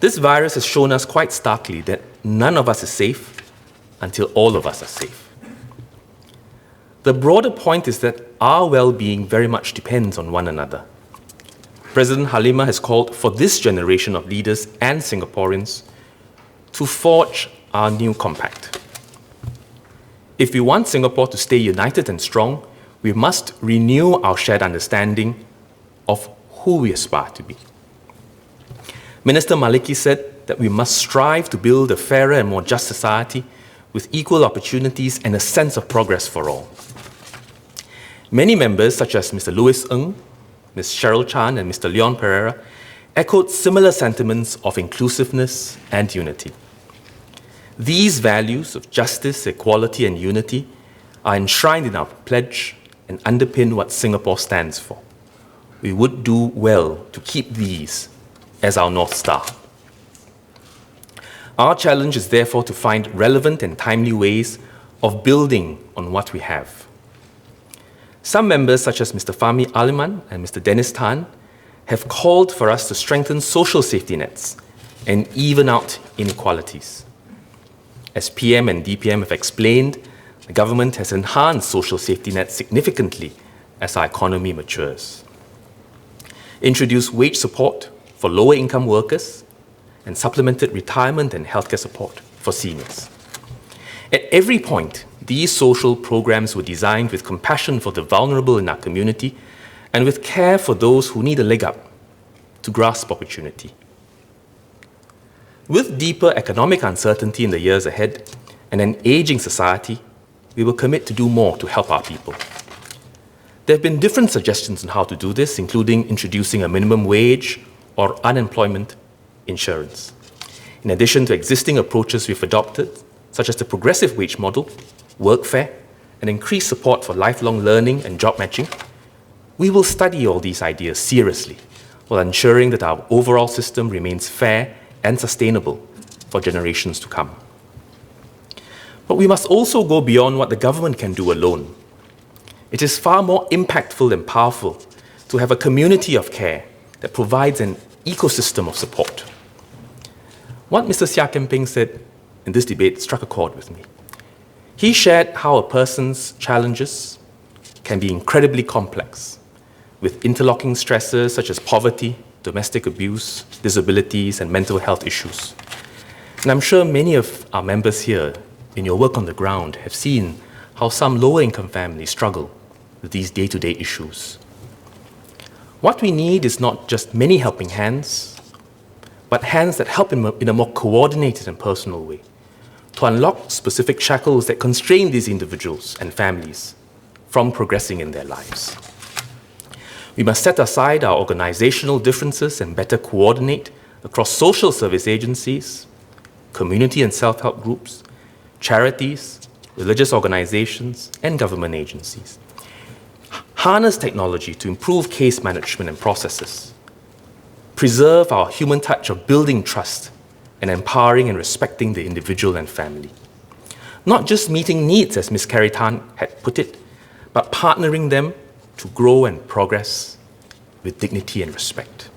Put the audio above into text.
This virus has shown us quite starkly that none of us is safe until all of us are safe. The broader point is that our well-being very much depends on one another. President Halima has called for this generation of leaders and Singaporeans to forge our new compact. If we want Singapore to stay united and strong, we must renew our shared understanding of who we aspire to be. Minister Maliki said that we must strive to build a fairer and more just society with equal opportunities and a sense of progress for all. Many members, such as Mr. Louis Ng, Ms. Cheryl Chan, and Mr. Leon Pereira, echoed similar sentiments of inclusiveness and unity. These values of justice, equality, and unity are enshrined in our pledge and underpin what Singapore stands for. We would do well to keep these as our North Star. Our challenge is therefore to find relevant and timely ways of building on what we have. Some members, such as Mr. Fahmi Aliman and Mr. Dennis Tan, have called for us to strengthen social safety nets and even out inequalities. As PM and DPM have explained, the government has enhanced social safety nets significantly as our economy matures. Introduced wage support for lower income workers and supplemented retirement and healthcare support for seniors. At every point, these social programs were designed with compassion for the vulnerable in our community and with care for those who need a leg up to grasp opportunity. With deeper economic uncertainty in the years ahead and an aging society, we will commit to do more to help our people. There have been different suggestions on how to do this, including introducing a minimum wage or unemployment insurance. In addition to existing approaches we've adopted, such as the progressive wage model, workfare, and increased support for lifelong learning and job matching, we will study all these ideas seriously while ensuring that our overall system remains fair and sustainable for generations to come. But we must also go beyond what the government can do alone. It is far more impactful and powerful to have a community of care that provides an ecosystem of support. What Mr. Seah Keng Peng said in this debate struck a chord with me. He shared how a person's challenges can be incredibly complex, with interlocking stressors such as poverty, domestic abuse, disabilities, and mental health issues. And I'm sure many of our members here, in your work on the ground, have seen how some lower-income families struggle with these day-to-day issues. What we need is not just many helping hands, but hands that help in a more coordinated and personal way to unlock specific shackles that constrain these individuals and families from progressing in their lives. We must set aside our organizational differences and better coordinate across social service agencies, community and self-help groups, charities, religious organizations, and government agencies. Harness technology to improve case management and processes. Preserve our human touch of building trust and empowering and respecting the individual and family. Not just meeting needs, as Ms. Carrie Tan had put it, but partnering them to grow and progress with dignity and respect.